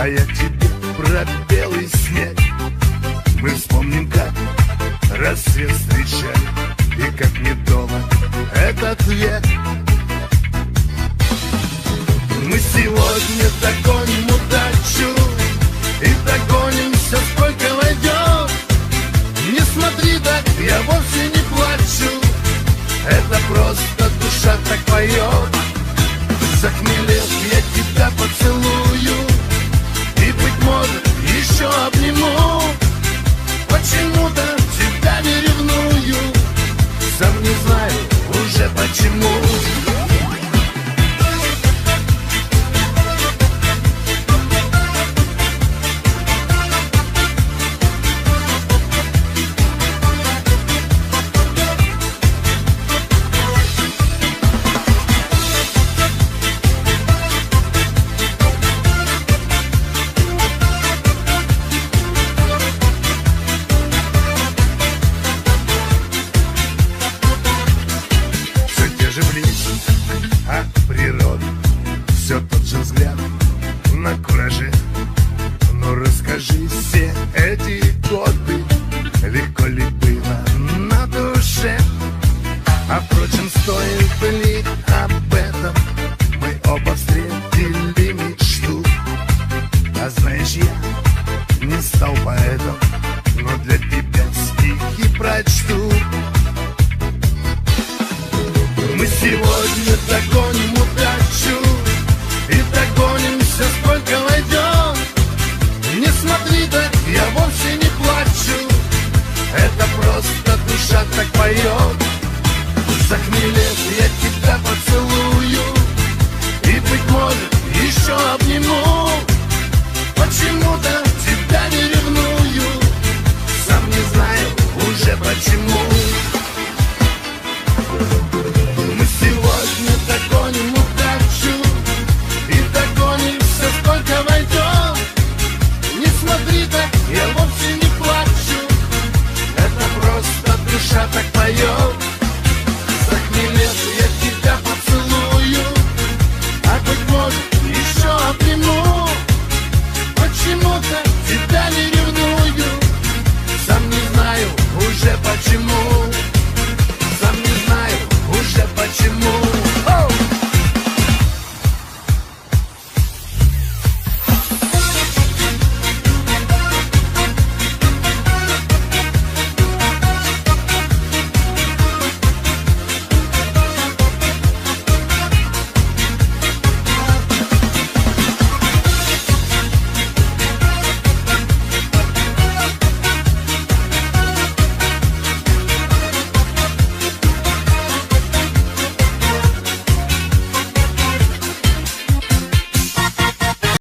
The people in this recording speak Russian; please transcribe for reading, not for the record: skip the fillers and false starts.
А я тебе про белый снег. Мы вспомним, как рассвет встречали, и как недолго этот век. Мы сегодня догоним удачу и догонимся, сколько войдет. Не смотри так, я вовсе не плачу, это просто душа так поет. Захмелев, я тебя поцелую и, быть может, еще обниму. Почему-то тебя не ревную, сам не знаю уже почему. А природа, все тот же взгляд на кураже. Ну расскажи, все эти годы легко ли было на душе? А впрочем, стоит ли об этом? Мы оба встретили мечту. А знаешь, я не стал поэтом, но для тебя стихи прочту. Мы сегодня догоним удачу и догонимся, сколько войдем. Не смотри так, я вовсе не плачу, это просто душа так поет.